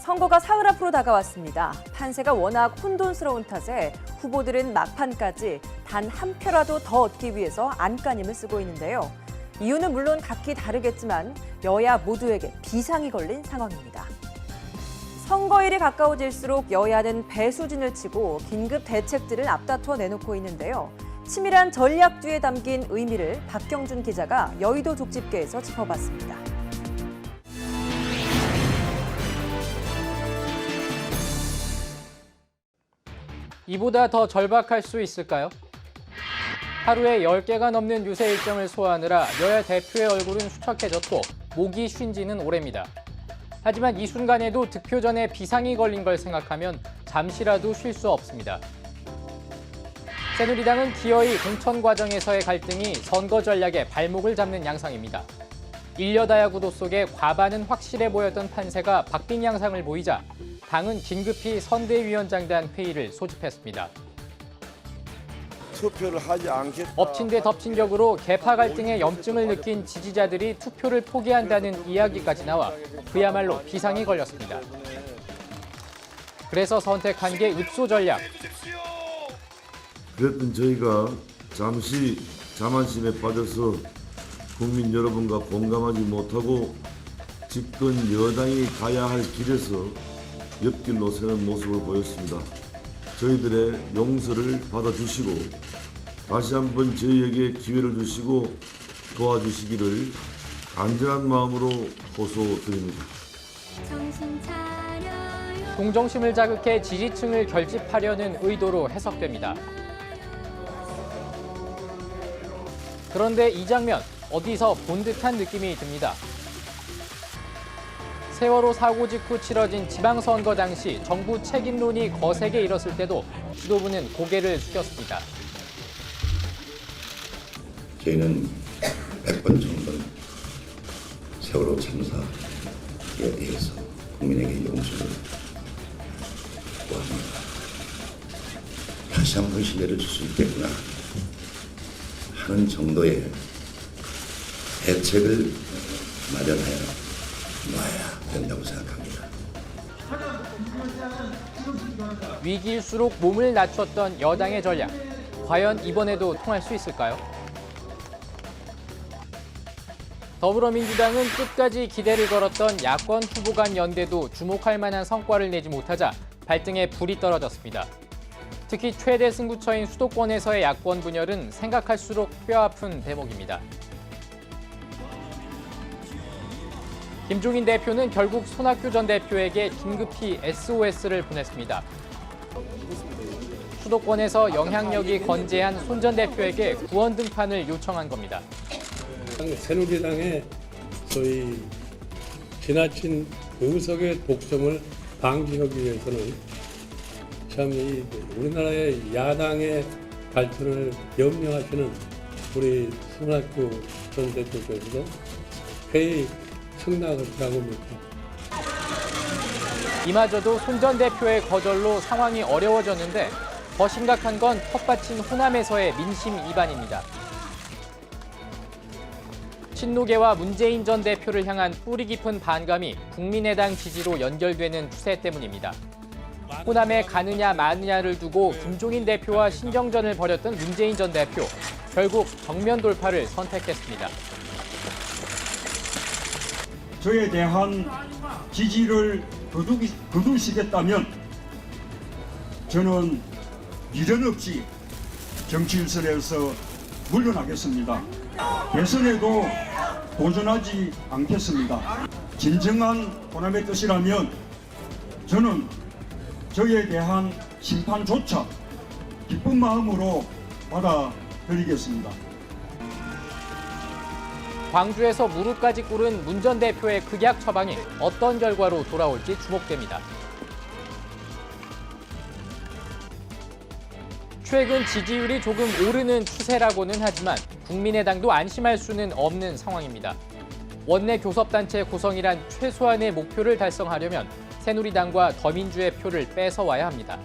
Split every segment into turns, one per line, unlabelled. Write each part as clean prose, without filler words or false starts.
선거가 사흘 앞으로 다가왔습니다. 판세가 워낙 혼돈스러운 탓에 후보들은 막판까지 단 한 표라도 더 얻기 위해서 안간힘을 쓰고 있는데요. 이유는 물론 각기 다르겠지만 여야 모두에게 비상이 걸린 상황입니다. 선거일이 가까워질수록 여야는 배수진을 치고 긴급 대책들을 앞다투어 내놓고 있는데요. 치밀한 전략 뒤에 담긴 의미를 박경준 기자가 여의도 족집게에서 짚어봤습니다.
이보다 더 절박할 수 있을까요? 하루에 10개가 넘는 유세 일정을 소화하느라 여야 대표의 얼굴은 수척해졌고 목이 쉰 지는 오래입니다. 하지만 이 순간에도 득표 전에 비상이 걸린 걸 생각하면 잠시라도 쉴 수 없습니다. 새누리당은 기어이 공천 과정에서의 갈등이 선거 전략의 발목을 잡는 양상입니다. 일여다야 구도 속에 과반은 확실해 보였던 판세가 바뀐 양상을 보이자 당은 긴급히 선대위원장단 회의를 소집했습니다.
투표를 하지 않겠다.
엎친 데 덮친 격으로 계파 갈등의 염증을 느낀 지지자들이 투표를 포기한다는 이야기까지 나와 그야말로 비상이 걸렸습니다. 그래서 선택한 게 읍소 전략.
그랬던 저희가 잠시 자만심에 빠져서 국민 여러분과 공감하지 못하고 집권 여당이 가야 할 길에서 옆길로 서는 모습을 보였습니다. 저희들의 용서를 받아주시고 다시 한번 저희에게 기회를 주시고 도와주시기를 간절한 마음으로 호소드립니다.
동정심을 자극해 지지층을 결집하려는 의도로 해석됩니다. 그런데 이 장면 어디서 본 듯한 느낌이 듭니다. 세월호 사고 직후 치러진 지방선거 당시 정부 책임론이 거세게 일었을 때도 지도부는 고개를 숙였습니다.
저희는 100번, 1000번 세월호 참사에 대해서 국민에게 용서를 구합니다. 다시 한번 신뢰를 줄 수 있겠구나 하는 정도의 대책을 마련하여 놔야 된다고 생각합니다.
위기일수록 몸을 낮췄던 여당의 전략. 과연 이번에도 통할 수 있을까요? 더불어민주당은 끝까지 기대를 걸었던 야권 후보 간 연대도 주목할 만한 성과를 내지 못하자 발등에 불이 떨어졌습니다. 특히 최대 승부처인 수도권에서의 야권 분열은 생각할수록 뼈아픈 대목입니다. 김종인 대표는 결국 손학규 전 대표에게 긴급히 SOS를 보냈습니다. 수도권에서 영향력이 건재한 손 전 대표에게 구원 등판을 요청한 겁니다.
새누리당의 소위 지나친 의석의 독점을 방지하기 위해서는 참 이 우리나라의 야당의 발전을 염려하시는 우리 손학규 전 대표께서도 회의 승낙이라고 봅니다.
이마저도 손 전 대표의 거절로 상황이 어려워졌는데 더 심각한 건 텃밭인 호남에서의 민심 이반입니다. 친노계와 문재인 전 대표를 향한 뿌리 깊은 반감이 국민의당 지지로 연결되는 추세 때문입니다. 호남에 가느냐 마느냐를 두고 김종인 대표와 신경전을 벌였던 문재인 전 대표. 결국 정면 돌파를 선택했습니다.
저에 대한 지지를 거두시겠다면 저는 미련 없이 정치인설에서 물러나겠습니다. 대선에도 도전하지 않겠습니다. 진정한 호남의 뜻이라면 저는 저에 대한 심판조차 기쁜 마음으로 받아들이겠습니다.
광주에서 무릎까지 꿇은 문 전 대표의 극약 처방이 어떤 결과로 돌아올지 주목됩니다. 최근 지지율이 조금 오르는 추세라고는 하지만 국민의당도 안심할 수는 없는 상황입니다. 원내 교섭단체 구성이란 최소한의 목표를 달성하려면 새누리당과 더민주의 표를 뺏어와야 합니다.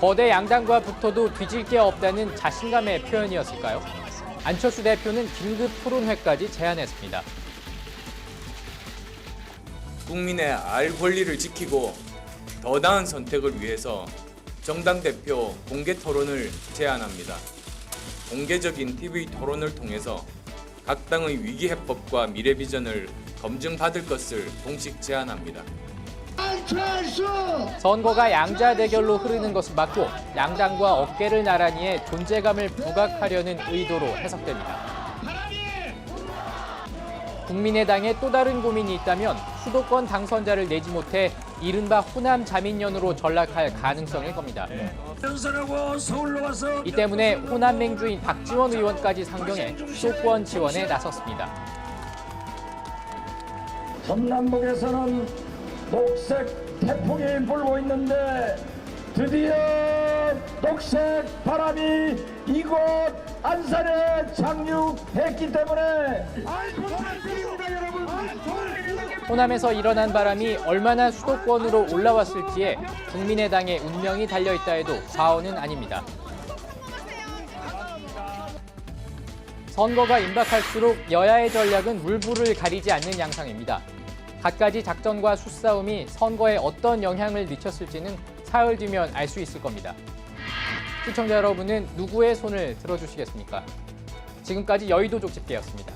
거대 양당과 붙어도 뒤질 게 없다는 자신감의 표현이었을까요? 안철수 대표는 긴급 토론회까지 제안했습니다.
국민의 알 권리를 지키고 더 나은 선택을 위해서 정당 대표 공개 토론을 제안합니다. 공개적인 TV 토론을 통해서 각 당의 위기 해법과 미래 비전을 검증받을 것을 공식 제안합니다.
선거가 양자 대결로 흐르는 것은 맞고 양당과 어깨를 나란히 해 존재감을 부각하려는 의도로 해석됩니다. 국민의당에 또 다른 고민이 있다면 수도권 당선자를 내지 못해 이른바 호남 자민련으로 전락할 가능성일 겁니다. 이 때문에 호남 맹주인 박지원 의원까지 상경해 수도권 지원에 나섰습니다.
전남북에서는 녹색 태풍이 불고 있는데 드디어 녹색 바람이 이곳 안산에 착륙했기 때문에
호남에서 일어난 바람이 얼마나 수도권으로 올라왔을지에 국민의당의 운명이 달려있다 해도 과언은 아닙니다. 선거가 임박할수록 여야의 전략은 물불을 가리지 않는 양상입니다. 갖가지 작전과 수싸움이 선거에 어떤 영향을 미쳤을지는 사흘 뒤면 알 수 있을 겁니다. 시청자 여러분은 누구의 손을 들어주시겠습니까? 지금까지 여의도 족집게였습니다.